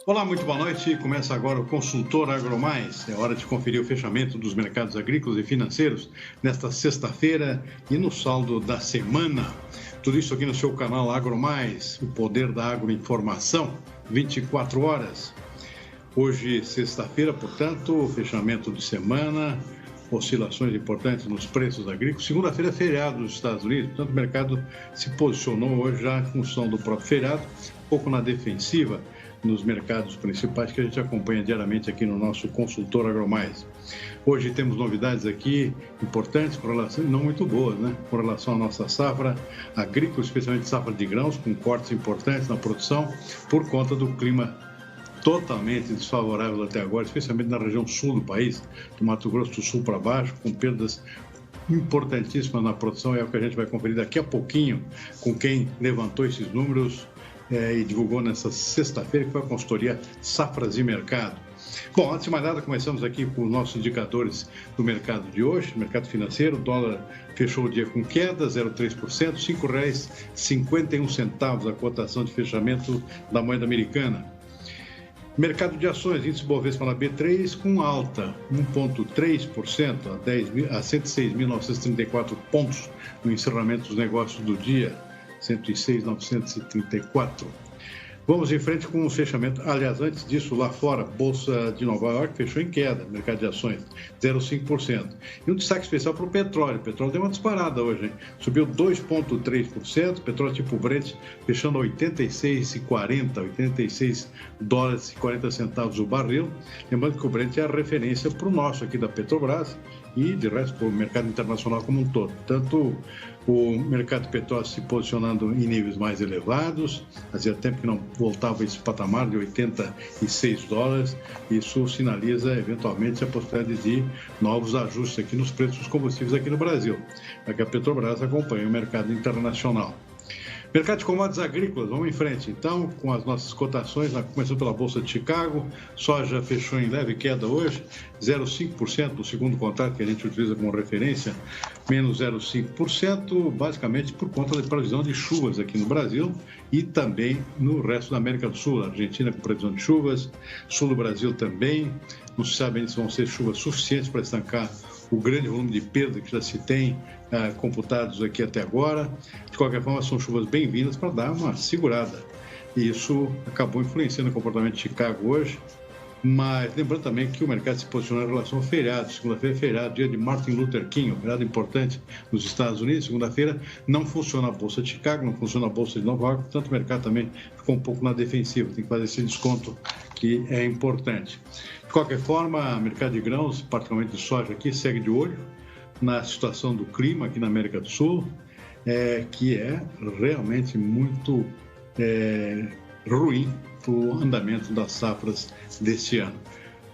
Olá, muito boa noite. Começa agora o Consultor AgroMais. É hora de conferir o fechamento dos mercados agrícolas e financeiros nesta sexta-feira e no saldo da semana. Tudo isso aqui no seu canal AgroMais, o poder da agroinformação, 24 horas. Hoje, sexta-feira, portanto, fechamento de semana, oscilações importantes nos preços agrícolas. Segunda-feira é feriado nos Estados Unidos, portanto, o mercado se posicionou hoje já em função do próprio feriado, um pouco na defensiva nos mercados principais que a gente acompanha diariamente aqui no nosso Consultor AgroMais. Hoje temos novidades aqui importantes, com relação, não muito boas, né? Com relação à nossa safra agrícola, especialmente safra de grãos, com cortes importantes na produção, por conta do clima totalmente desfavorável até agora, especialmente na região sul do país, do Mato Grosso do Sul para baixo, com perdas importantíssimas na produção. É o que a gente vai conferir daqui a pouquinho com quem levantou esses números e divulgou nessa sexta-feira, que foi a consultoria Safras e Mercado. Bom, antes de mais nada, começamos aqui com os nossos indicadores do mercado de hoje, mercado financeiro. O dólar fechou o dia com queda, 0,3%, R$ 5,51 a cotação de fechamento da moeda americana. Mercado de ações, índice Bovespa na B3 com alta, 1,3% a 106.934 pontos no encerramento dos negócios do dia, 106.934. Vamos em frente com o fechamento. Aliás, antes disso, lá fora, Bolsa de Nova York fechou em queda, mercado de ações, 0,5%. E um destaque especial para o petróleo. O petróleo deu uma disparada hoje, hein? Subiu 2,3%, petróleo tipo Brent fechando a 86,40, 86 dólares e 40 centavos o barril. Lembrando que o Brent é a referência para o nosso aqui da Petrobras e, de resto, para o mercado internacional como um todo. Tanto o mercado de petróleo se posicionando em níveis mais elevados, fazia tempo que não voltava a esse patamar de 86 dólares, isso sinaliza eventualmente a possibilidade de novos ajustes aqui nos preços dos combustíveis aqui no Brasil, para que a Petrobras acompanhe o mercado internacional. Mercado de commodities agrícolas, vamos em frente então com as nossas cotações, começando pela Bolsa de Chicago. Soja fechou em leve queda hoje, 0,5% no segundo contrato que a gente utiliza como referência, menos 0,5%, basicamente por conta da previsão de chuvas aqui no Brasil e também no resto da América do Sul. Argentina com previsão de chuvas, sul do Brasil também. Não se sabe se vão ser chuvas suficientes para estancar o grande volume de perda que já se tem computados aqui até agora. De qualquer forma, são chuvas bem-vindas para dar uma segurada. E isso acabou influenciando o comportamento de Chicago hoje. Mas lembrando também que o mercado se posicionou em relação ao feriado. Segunda-feira é feriado, dia de Martin Luther King, um feriado importante nos Estados Unidos. Segunda-feira não funciona a Bolsa de Chicago, não funciona a Bolsa de Nova York, portanto o mercado também ficou um pouco na defensiva. Tem que fazer esse desconto que é importante. De qualquer forma, o mercado de grãos, particularmente de soja aqui, segue de olho na situação do clima aqui na América do Sul, que é realmente muito ruim para o andamento das safras deste ano.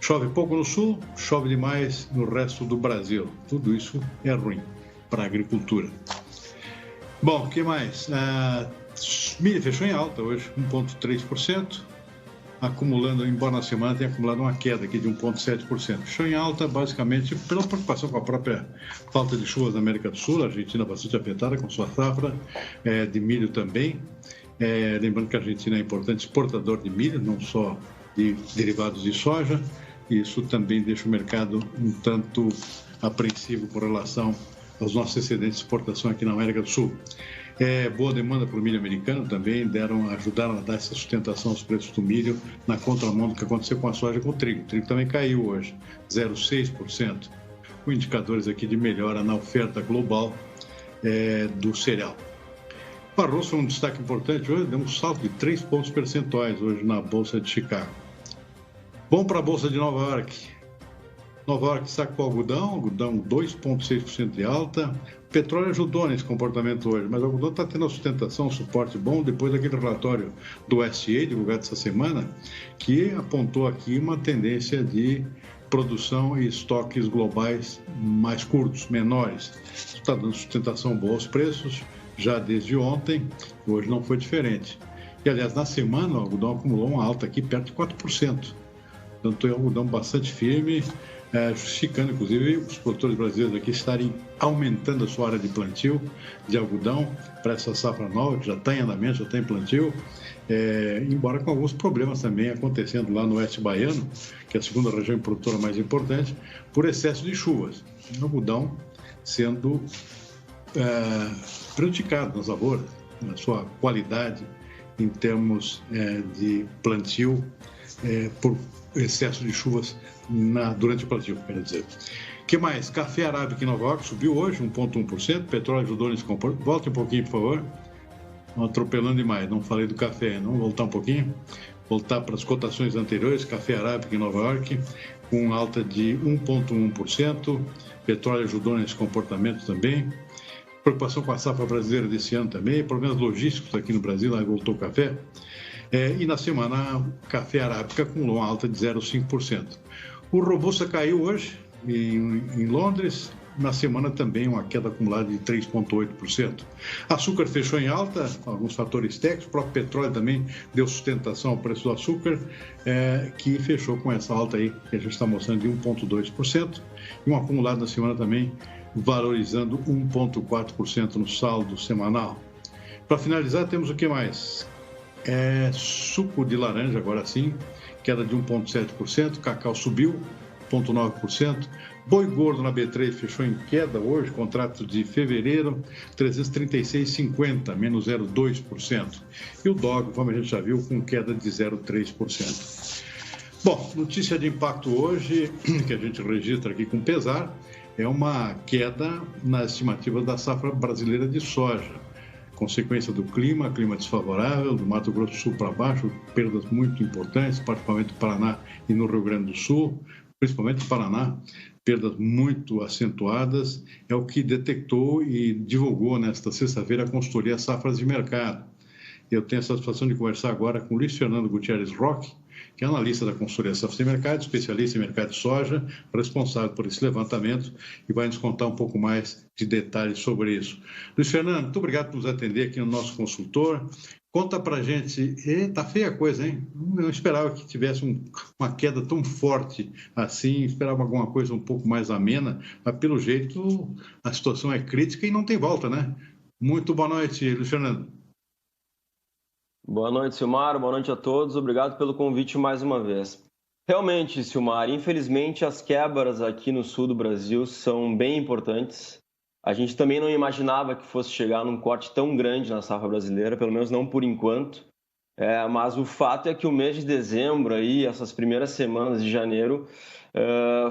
Chove pouco no sul, chove demais no resto do Brasil. Tudo isso é ruim para a agricultura. Bom, o que mais? Milho fechou em alta hoje, 1,3%. Acumulando, embora na semana tenha acumulado uma queda aqui de 1,7%. Fechou em alta, basicamente, pela preocupação com a própria falta de chuvas na América do Sul, a Argentina bastante afetada com sua safra, de milho também. Lembrando que a Argentina é importante exportador de milho, não só de derivados de soja. Isso também deixa o mercado um tanto apreensivo com relação aos nossos excedentes de exportação aqui na América do Sul. Boa demanda para o milho americano também, ajudaram a dar essa sustentação aos preços do milho na contramão do que aconteceu com a soja e com o trigo. O trigo também caiu hoje, 0,6%, com indicadores aqui de melhora na oferta global do cereal. O arroz foi um destaque importante hoje, deu um salto de 3 pontos percentuais hoje na Bolsa de Chicago. Bom para a Bolsa de Nova York. Nova York sacou algodão 2,6% de alta. O petróleo ajudou nesse comportamento hoje, mas o algodão está tendo a sustentação, um suporte bom, depois daquele relatório do USDA, divulgado essa semana, que apontou aqui uma tendência de produção e estoques globais mais curtos, menores. Isso está dando sustentação boa aos preços, já desde ontem, hoje não foi diferente. E, aliás, na semana, o algodão acumulou uma alta aqui perto de 4%. Portanto, é um algodão bastante firme, justificando, inclusive, os produtores brasileiros aqui estarem aumentando a sua área de plantio de algodão para essa safra nova, que já está em andamento, já está em plantio, embora com alguns problemas também acontecendo lá no oeste baiano, que é a segunda região produtora mais importante, por excesso de chuvas. O algodão sendo prejudicado nas lavouras, na sua qualidade em termos de plantio, por excesso de chuvas durante o plantio, quero dizer. O que mais? Café arábica em Nova York subiu hoje 1,1%, petróleo ajudou nesse comportamento. Volte um pouquinho, por favor. Estão atropelando demais, não falei do café, não. Voltar um pouquinho. Voltar para as cotações anteriores, café arábica em Nova York, com alta de 1,1%, petróleo ajudou nesse comportamento também. Preocupação com a safra brasileira desse ano também, problemas logísticos aqui no Brasil, aí voltou o café. E na semana, o café arábica acumulou uma alta de 0,5%. O Robusta caiu hoje em Londres, na semana também uma queda acumulada de 3,8%. Açúcar fechou em alta, com alguns fatores técnicos, o próprio petróleo também deu sustentação ao preço do açúcar, que fechou com essa alta aí, que a gente está mostrando, de 1,2%, e um acumulado na semana também valorizando 1,4% no saldo semanal. Para finalizar, temos o que mais? Suco de laranja, agora sim, queda de 1,7%, cacau subiu 0,9%, boi gordo na B3 fechou em queda hoje, contrato de fevereiro, 336,50, menos 0,2%, e o dog, como a gente já viu, com queda de 0,3%. Bom, notícia de impacto hoje, que a gente registra aqui com pesar, é uma queda nas estimativas da safra brasileira de soja. Consequência do clima desfavorável, do Mato Grosso do Sul para baixo, perdas muito importantes, particularmente no Paraná e no Rio Grande do Sul, principalmente no Paraná, perdas muito acentuadas, é o que detectou e divulgou nesta sexta-feira a consultoria Safras de Mercado. Eu tenho a satisfação de conversar agora com o Luiz Fernando Gutierrez Roque, que é analista da consultoria Safras de Mercado, especialista em mercado de soja, responsável por esse levantamento, e vai nos contar um pouco mais de detalhes sobre isso. Luiz Fernando, muito obrigado por nos atender aqui no nosso consultor. Conta pra gente, tá feia a coisa, hein? Eu não esperava que tivesse uma queda tão forte assim, esperava alguma coisa um pouco mais amena, mas pelo jeito a situação é crítica e não tem volta, né? Muito boa noite, Luiz Fernando. Boa noite, Silmar. Boa noite a todos. Obrigado pelo convite mais uma vez. Realmente, Silmar, infelizmente as quebras aqui no sul do Brasil são bem importantes. A gente também não imaginava que fosse chegar num corte tão grande na safra brasileira, pelo menos não por enquanto. Mas o fato é que o mês de dezembro, aí, essas primeiras semanas de janeiro,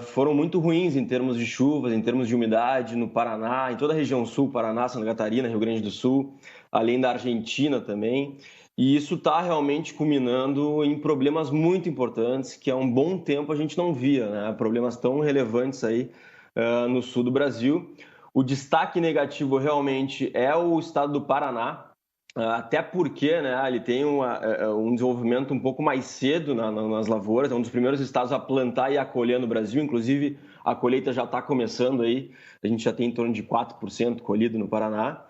foram muito ruins em termos de chuvas, em termos de umidade no Paraná, em toda a região sul, Paraná, Santa Catarina, Rio Grande do Sul, além da Argentina também. E isso está realmente culminando em problemas muito importantes, que há um bom tempo a gente não via, né? Problemas tão relevantes aí no sul do Brasil. O destaque negativo realmente é o estado do Paraná, até porque, né, ele tem um desenvolvimento um pouco mais cedo nas lavouras, é um dos primeiros estados a plantar e a colher no Brasil, inclusive a colheita já está começando aí, a gente já tem em torno de 4% colhido no Paraná.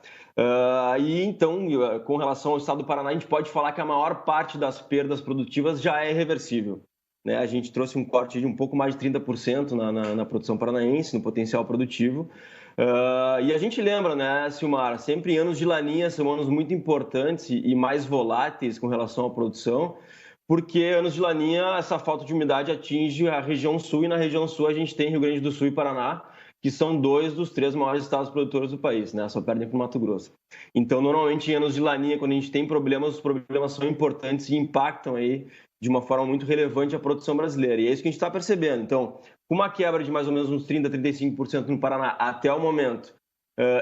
E então, com relação ao estado do Paraná, a gente pode falar que a maior parte das perdas produtivas já é reversível, né? A gente trouxe um corte de um pouco mais de 30% na produção paranaense, no potencial produtivo. E a gente lembra, né, Silmar, sempre em anos de laninha são anos muito importantes e mais voláteis com relação à produção, porque anos de laninha essa falta de umidade atinge a região sul, e na região sul a gente tem Rio Grande do Sul e Paraná, que são 2 dos 3 maiores estados produtores do país, né? Só perdem para o Mato Grosso. Então, normalmente, em anos de laninha, quando a gente tem problemas, os problemas são importantes e impactam aí de uma forma muito relevante a produção brasileira. E é isso que a gente está percebendo. Então, com uma quebra de mais ou menos uns 30%, 35% no Paraná até o momento,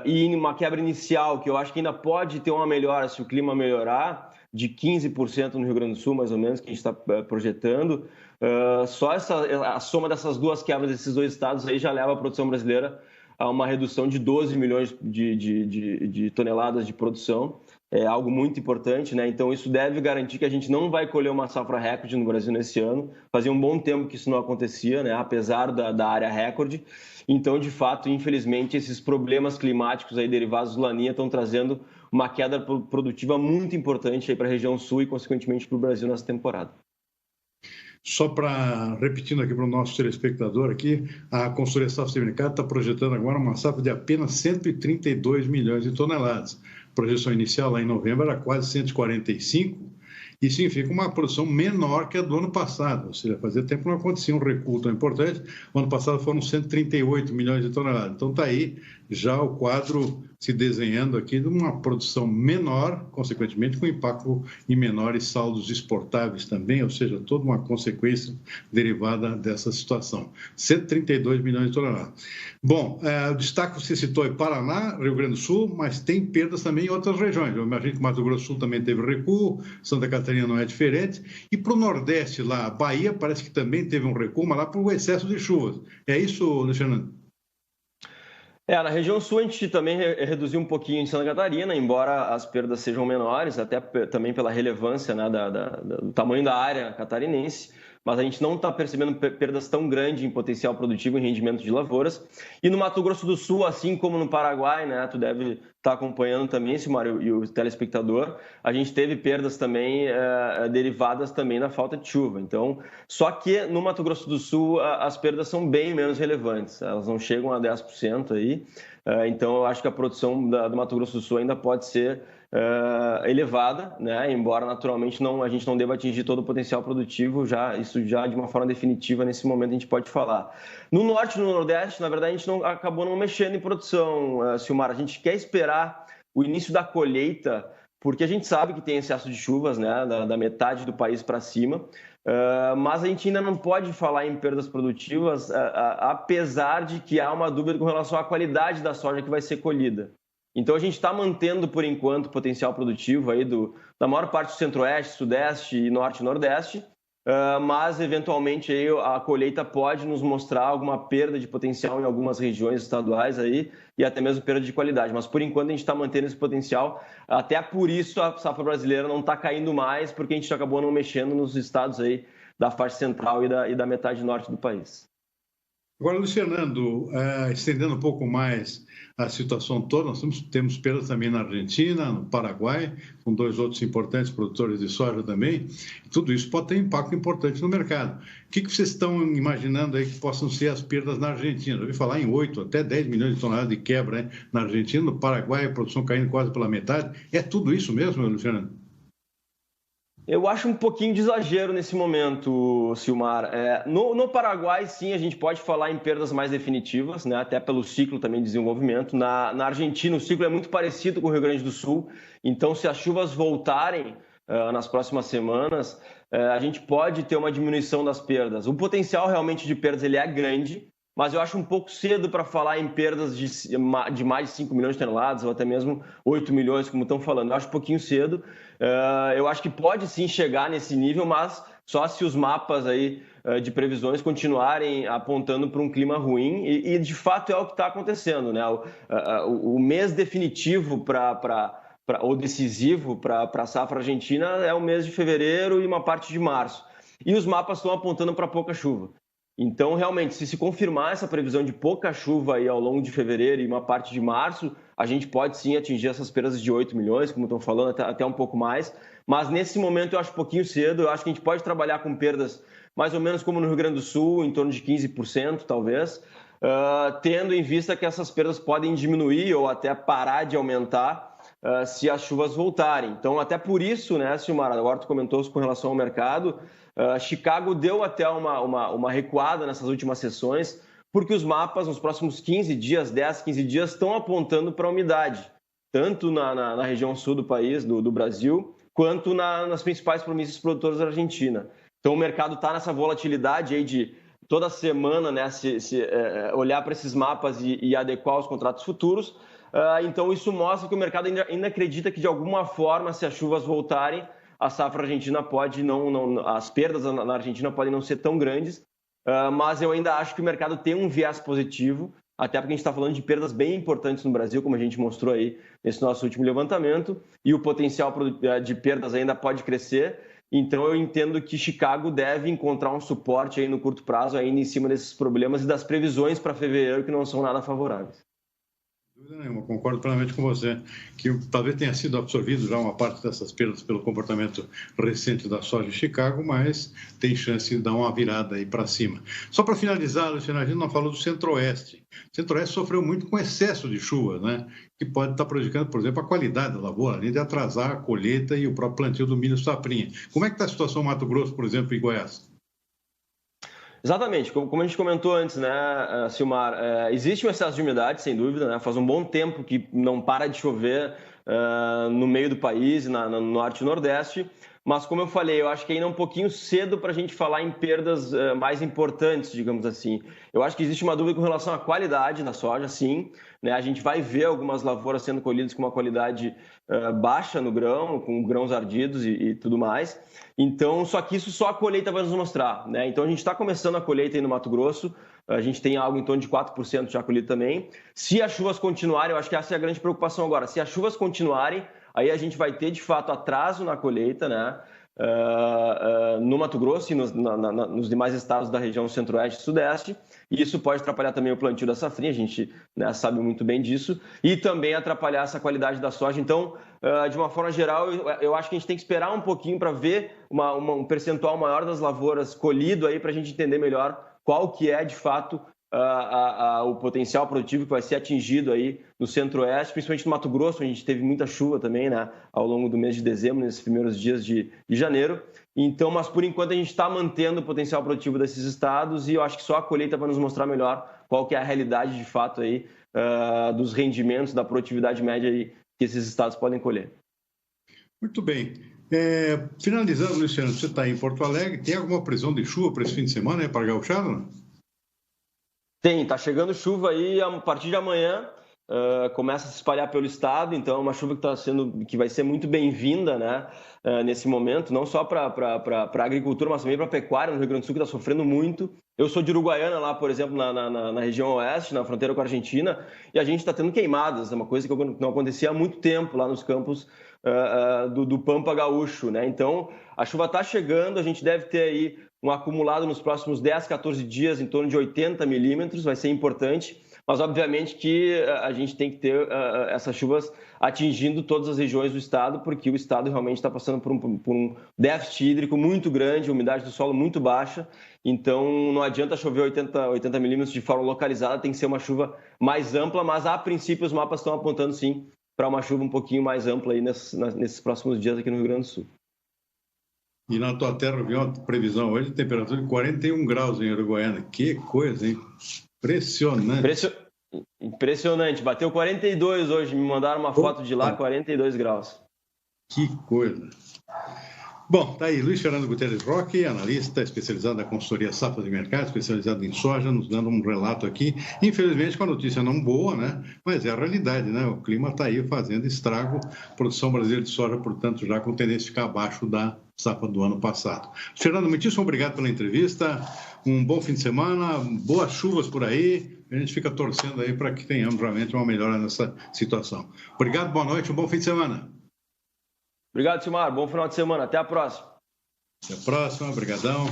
e uma quebra inicial, que eu acho que ainda pode ter uma melhora se o clima melhorar, de 15% no Rio Grande do Sul, mais ou menos, que a gente está projetando. Só a soma dessas duas quebras desses dois estados aí já leva a produção brasileira a uma redução de 12 milhões de toneladas de produção. É algo muito importante, né? Então isso deve garantir que a gente não vai colher uma safra recorde no Brasil nesse ano. Fazia um bom tempo que isso não acontecia, né? Apesar da área recorde. Então, de fato, infelizmente, esses problemas climáticos aí derivados do Laninha estão trazendo uma queda produtiva muito importante para a região sul e, consequentemente, para o Brasil nessa temporada. Só para, repetindo aqui para o nosso telespectador aqui, a consultoria Safra Seminicada está projetando agora uma safra de apenas 132 milhões de toneladas. A projeção inicial lá em novembro era quase 145, e significa uma produção menor que a do ano passado, ou seja, fazia tempo que não acontecia um recuo tão importante. O ano passado foram 138 milhões de toneladas. Então está aí já o quadro se desenhando aqui de uma produção menor, consequentemente com impacto em menores saldos exportáveis também, ou seja, toda uma consequência derivada dessa situação. 132 milhões de toneladas. Bom, o destaque você citou é Paraná, Rio Grande do Sul, mas tem perdas também em outras regiões. Eu imagino que Mato Grosso do Sul também teve recuo, Santa Catarina não é diferente. E para o Nordeste lá, a Bahia parece que também teve um recuo, mas lá por um excesso de chuvas. É isso, Luciano? Na região sul a gente também reduziu um pouquinho em Santa Catarina, embora as perdas sejam menores, até também pela relevância, né, do tamanho da área catarinense, mas a gente não está percebendo perdas tão grandes em potencial produtivo e rendimento de lavouras. E no Mato Grosso do Sul, assim como no Paraguai, né, tu deve estar acompanhando também, Silmar, e o telespectador, a gente teve perdas também derivadas também da falta de chuva. Então, só que no Mato Grosso do Sul as perdas são bem menos relevantes, elas não chegam a 10% aí. Então, eu acho que a produção do Mato Grosso do Sul ainda pode ser elevada, né? Embora naturalmente a gente não deva atingir todo o potencial produtivo, isso já de uma forma definitiva nesse momento a gente pode falar. No norte e no nordeste, na verdade, a gente acabou não mexendo em produção, Silmar. A gente quer esperar o início da colheita, porque a gente sabe que tem excesso de chuvas, né? Da metade do país para cima. Mas a gente ainda não pode falar em perdas produtivas, apesar de que há uma dúvida com relação à qualidade da soja que vai ser colhida. Então a gente está mantendo, por enquanto, o potencial produtivo aí da maior parte do centro-oeste, sudeste e norte e nordeste, mas eventualmente aí a colheita pode nos mostrar alguma perda de potencial em algumas regiões estaduais aí, e até mesmo perda de qualidade. Mas por enquanto a gente está mantendo esse potencial, até por isso a safra brasileira não está caindo mais, porque a gente acabou não mexendo nos estados aí da faixa central e da metade norte do país. Agora, Luciano, estendendo um pouco mais a situação toda, nós temos perdas também na Argentina, no Paraguai, com dois outros importantes produtores de soja também. E tudo isso pode ter impacto importante no mercado. O que vocês estão imaginando aí que possam ser as perdas na Argentina? Eu ouvi falar em 8 até 10 milhões de toneladas de quebra, né? Na Argentina, no Paraguai, a produção caindo quase pela metade. É tudo isso mesmo, Luciano? Eu acho um pouquinho de exagero nesse momento, Silmar. No Paraguai, sim, a gente pode falar em perdas mais definitivas, né? Até pelo ciclo também de desenvolvimento. Na Argentina, o ciclo é muito parecido com o Rio Grande do Sul. Então, se as chuvas voltarem nas próximas semanas, a gente pode ter uma diminuição das perdas. O potencial realmente de perdas ele é grande, mas eu acho um pouco cedo para falar em perdas de mais de 5 milhões de toneladas ou até mesmo 8 milhões, como estão falando. Eu acho um pouquinho cedo. Eu acho que pode sim chegar nesse nível, mas só se os mapas aí de previsões continuarem apontando para um clima ruim, e de fato é o que está acontecendo, né? O mês definitivo ou decisivo para a safra argentina é o mês de fevereiro e uma parte de março. E os mapas estão apontando para pouca chuva. Então, realmente, se confirmar essa previsão de pouca chuva aí ao longo de fevereiro e uma parte de março, a gente pode sim atingir essas perdas de 8 milhões, como estão falando, até um pouco mais. Mas nesse momento eu acho um pouquinho cedo, eu acho que a gente pode trabalhar com perdas mais ou menos como no Rio Grande do Sul, em torno de 15%, talvez, tendo em vista que essas perdas podem diminuir ou até parar de aumentar se as chuvas voltarem. Então, até por isso, né, Silmar, agora tu comentou com relação ao mercado, Chicago deu até uma recuada nessas últimas sessões, porque os mapas nos próximos 15 dias, 10, 15 dias, estão apontando para a umidade, tanto na região sul do país, do Brasil, quanto nas principais províncias produtoras da Argentina. Então, o mercado está nessa volatilidade aí de toda semana, né, olhar para esses mapas e adequar os contratos futuros. Então, isso mostra que o mercado ainda acredita que, de alguma forma, se as chuvas voltarem, a safra argentina pode as perdas na Argentina podem não ser tão grandes, mas eu ainda acho que o mercado tem um viés positivo, até porque a gente está falando de perdas bem importantes no Brasil, como a gente mostrou aí nesse nosso último levantamento, e o potencial de perdas ainda pode crescer. Então eu entendo que Chicago deve encontrar um suporte aí no curto prazo ainda em cima desses problemas e das previsões para fevereiro que não são nada favoráveis. Dúvida nenhuma, concordo plenamente com você, que talvez tenha sido absorvido já uma parte dessas perdas pelo comportamento recente da soja em Chicago, mas tem chance de dar uma virada aí para cima. Só para finalizar, Luciano, a gente não falou do Centro-Oeste. O Centro-Oeste sofreu muito com excesso de chuva, né? Que pode estar prejudicando, por exemplo, a qualidade da lavoura, além de atrasar a colheita e o próprio plantio do milho safrinha. Como é que está a situação no Mato Grosso, por exemplo, e Goiás? Exatamente, como a gente comentou antes, né, Silmar, existe um excesso de umidade, sem dúvida, né, faz um bom tempo que não para de chover no meio do país, no norte e nordeste, mas como eu falei, eu acho que ainda é um pouquinho cedo para a gente falar em perdas mais importantes, digamos assim. Eu acho que existe uma dúvida com relação à qualidade da soja, sim, né, a gente vai ver algumas lavouras sendo colhidas com uma qualidade baixa no grão, com grãos ardidos e tudo mais. Então, só que isso só a colheita vai nos mostrar, né? Então, a gente está começando a colheita aí no Mato Grosso, a gente tem algo em torno de 4% já colhido também. Se as chuvas continuarem, eu acho que essa é a grande preocupação agora. Se as chuvas continuarem, aí a gente vai ter, de fato, atraso na colheita, né? No Mato Grosso e nos demais estados da região centro-oeste e sudeste. E isso pode atrapalhar também o plantio da safrinha, a gente, né, sabe muito bem disso, e também atrapalhar essa qualidade da soja. Então, de uma forma geral, eu acho que a gente tem que esperar um pouquinho para ver um percentual maior das lavouras colhido aí para a gente entender melhor qual que é, de fato, o potencial produtivo que vai ser atingido aí no Centro-Oeste, principalmente no Mato Grosso, onde a gente teve muita chuva também, né, ao longo do mês de dezembro, nesses primeiros dias de janeiro. Então, mas por enquanto a gente está mantendo o potencial produtivo desses estados e eu acho que só a colheita vai nos mostrar melhor qual que é a realidade de fato aí dos rendimentos, da produtividade média aí que esses estados podem colher. Muito bem. Finalizando, Luciano, você está em Porto Alegre, tem alguma previsão de chuva para esse fim de semana para a gauchada? Tem, está chegando chuva aí a partir de amanhã. Começa a se espalhar pelo estado, então é uma chuva que vai ser muito bem-vinda, né, nesse momento, não só para a agricultura, mas também para a pecuária no Rio Grande do Sul, que está sofrendo muito. Eu sou de Uruguaiana, lá, por exemplo, na região oeste, na fronteira com a Argentina, e a gente está tendo queimadas, é uma coisa que não acontecia há muito tempo lá nos campos do Pampa Gaúcho, né? Então, a chuva está chegando, a gente deve ter aí um acumulado nos próximos 10, 14 dias em torno de 80 milímetros, vai ser importante. Mas, obviamente, que a gente tem que ter essas chuvas atingindo todas as regiões do estado, porque o estado realmente está passando por um déficit hídrico muito grande, umidade do solo muito baixa. Então, não adianta chover 80 milímetros de forma localizada, tem que ser uma chuva mais ampla, mas, a princípio, os mapas estão apontando, sim, para uma chuva um pouquinho mais ampla aí nesses próximos dias aqui no Rio Grande do Sul. E na tua terra, eu vi uma previsão hoje de temperatura de 41 graus em Uruguaiana. Que coisa, hein? Impressionante. Impressionante. Bateu 42 hoje. Me mandaram uma foto de lá, 42 graus. Que coisa. Bom, tá aí Luiz Fernando Guterres Roque, analista especializado na consultoria Safra de Mercado, especializado em soja, nos dando um relato aqui. Infelizmente, com a notícia não boa, né? Mas é a realidade, né? O clima está aí fazendo estrago. Produção brasileira de soja, portanto, já com tendência a ficar abaixo da safra do ano passado. Fernando, muitíssimo obrigado pela entrevista. Um bom fim de semana, boas chuvas por aí. A gente fica torcendo aí para que tenhamos realmente uma melhora nessa situação. Obrigado, boa noite, um bom fim de semana. Obrigado, Silmar. Bom final de semana. Até a próxima. Até a próxima. Obrigadão.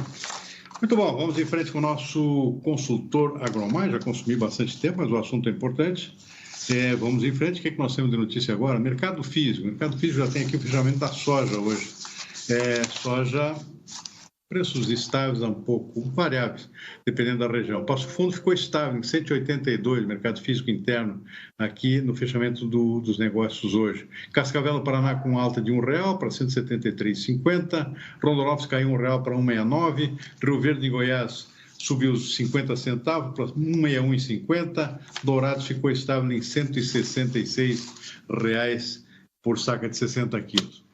Muito bom. Vamos em frente com o nosso consultor agromais. Já consumi bastante tempo, mas o assunto é importante. Vamos em frente. O que nós temos de notícia agora? Mercado físico. O mercado físico já tem aqui o fechamento da soja hoje. Soja, preços estáveis um pouco variáveis, dependendo da região. Passo Fundo ficou estável em 182, mercado físico interno, aqui no fechamento dos negócios hoje. Cascavel, no Paraná, com alta de R$1 para 173,50. Rondonópolis caiu R$1 para 1,69. Rio Verde, em Goiás, subiu 50 centavos para 1,61,50. Dourados ficou estável em R$166 por saca de 60 quilos.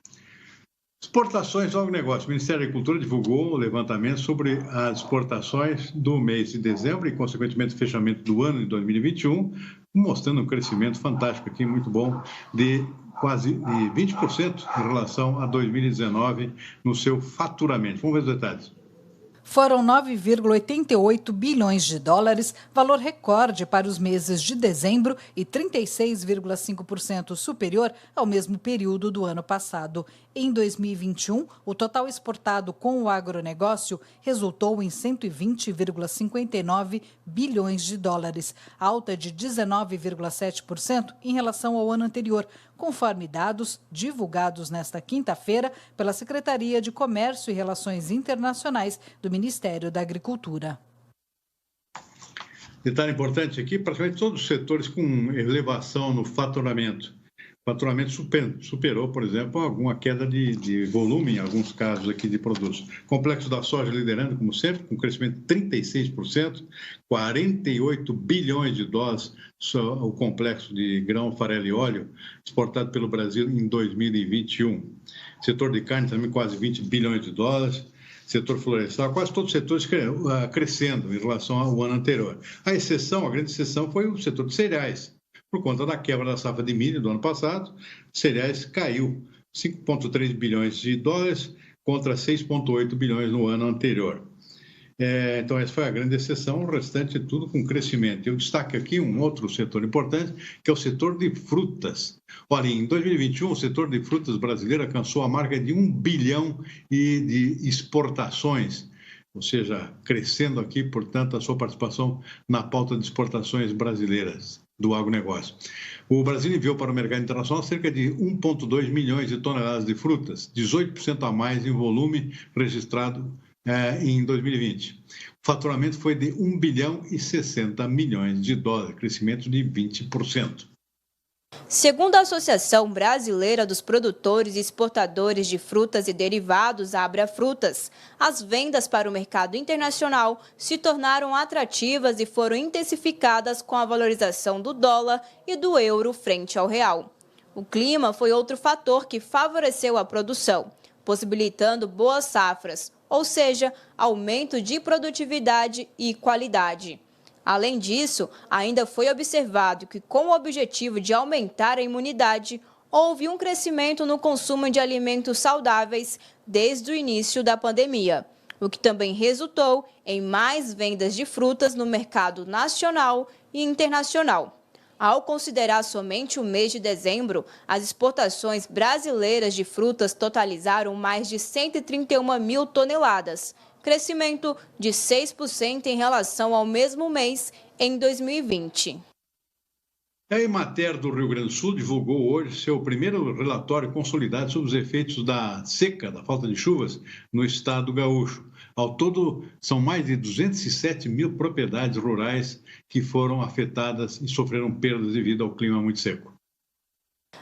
Exportações ao negócio. O Ministério da Agricultura divulgou um levantamento sobre as exportações do mês de dezembro e, consequentemente, o fechamento do ano de 2021, mostrando um crescimento fantástico aqui, muito bom, de quase 20% em relação a 2019 no seu faturamento. Vamos ver os detalhes. Foram 9,88 bilhões de dólares, valor recorde para os meses de dezembro e 36,5% superior ao mesmo período do ano passado. Em 2021, o total exportado com o agronegócio resultou em 120,59 bilhões de dólares, alta de 19,7% em relação ao ano anterior, conforme dados divulgados nesta quinta-feira pela Secretaria de Comércio e Relações Internacionais do Ministério da Agricultura. Detalhe importante aqui, praticamente todos os setores com elevação no faturamento. O faturamento superou, por exemplo, alguma queda de volume em alguns casos aqui de produtos. Complexo da soja liderando, como sempre, com crescimento de 36%, 48 bilhões de dólares, o complexo de grão, farelo e óleo, exportado pelo Brasil em 2021. Setor de carne também quase 20 bilhões de dólares. Setor florestal, quase todos os setores crescendo em relação ao ano anterior. A grande exceção foi o setor de cereais. Por conta da quebra da safra de milho do ano passado, cereais caiu 5,3 bilhões de dólares contra 6,8 bilhões no ano anterior. Então, essa foi a grande exceção, o restante tudo com crescimento. Eu destaco aqui um outro setor importante, que é o setor de frutas. Olha, em 2021, o setor de frutas brasileiro alcançou a marca de 1 bilhão de exportações, ou seja, crescendo aqui, portanto, a sua participação na pauta de exportações brasileiras do agronegócio. O Brasil enviou para o mercado internacional cerca de 1,2 milhões de toneladas de frutas, 18% a mais em volume registrado em 2020. O faturamento foi de 1 bilhão e 60 milhões de dólares, crescimento de 20%. Segundo a Associação Brasileira dos Produtores e Exportadores de Frutas e Derivados, Abra Frutas, as vendas para o mercado internacional se tornaram atrativas e foram intensificadas com a valorização do dólar e do euro frente ao real. O clima foi outro fator que favoreceu a produção, possibilitando boas safras, ou seja, aumento de produtividade e qualidade. Além disso, ainda foi observado que, com o objetivo de aumentar a imunidade, houve um crescimento no consumo de alimentos saudáveis desde o início da pandemia, o que também resultou em mais vendas de frutas no mercado nacional e internacional. Ao considerar somente o mês de dezembro, as exportações brasileiras de frutas totalizaram mais de 131 mil toneladas, crescimento de 6% em relação ao mesmo mês em 2020. A Emater do Rio Grande do Sul divulgou hoje seu primeiro relatório consolidado sobre os efeitos da seca, da falta de chuvas, no estado gaúcho. Ao todo, são mais de 207 mil propriedades rurais que foram afetadas e sofreram perdas devido ao clima muito seco.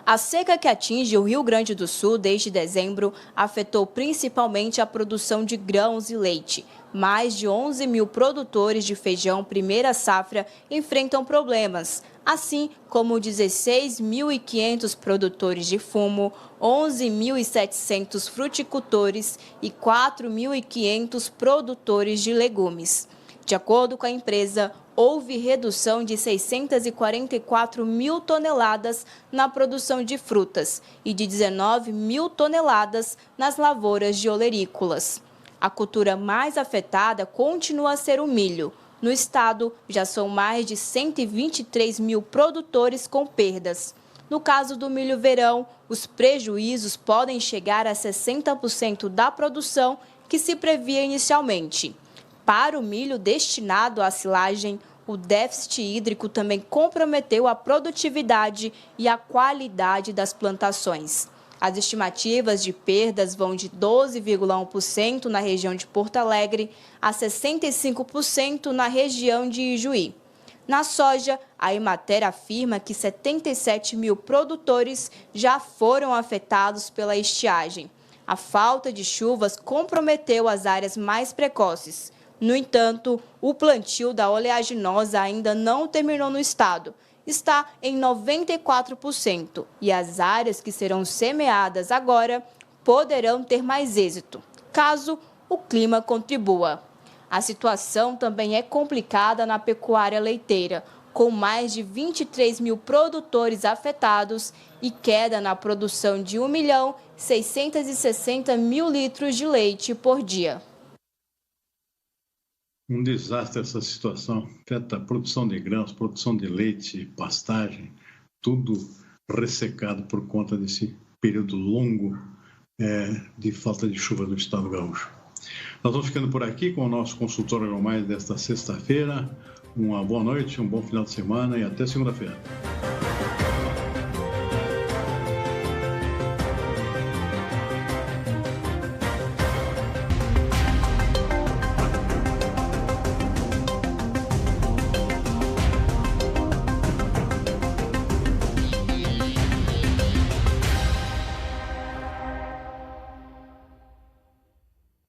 A seca que atinge o Rio Grande do Sul desde dezembro afetou principalmente a produção de grãos e leite. Mais de 11 mil produtores de feijão primeira safra enfrentam problemas, assim como 16.500 produtores de fumo, 11.700 fruticultores e 4.500 produtores de legumes. De acordo com a empresa, houve redução de 644 mil toneladas na produção de frutas e de 19 mil toneladas nas lavouras de olerícolas. A cultura mais afetada continua a ser o milho. No estado, já são mais de 123 mil produtores com perdas. No caso do milho verão, os prejuízos podem chegar a 60% da produção que se previa inicialmente. Para o milho destinado à silagem, o déficit hídrico também comprometeu a produtividade e a qualidade das plantações. As estimativas de perdas vão de 12,1% na região de Porto Alegre a 65% na região de Ijuí. Na soja, a Emater afirma que 77 mil produtores já foram afetados pela estiagem. A falta de chuvas comprometeu as áreas mais precoces. No entanto, o plantio da oleaginosa ainda não terminou no estado. Está em 94% e as áreas que serão semeadas agora poderão ter mais êxito, caso o clima contribua. A situação também é complicada na pecuária leiteira, com mais de 23 mil produtores afetados e queda na produção de 1.660.000 litros de leite por dia. Um desastre essa situação. Afeta produção de grãos, produção de leite, pastagem, tudo ressecado por conta desse período longo de falta de chuva no estado gaúcho. Nós vamos ficando por aqui com o nosso consultório AgroMais desta sexta-feira. Uma boa noite, um bom final de semana e até segunda-feira.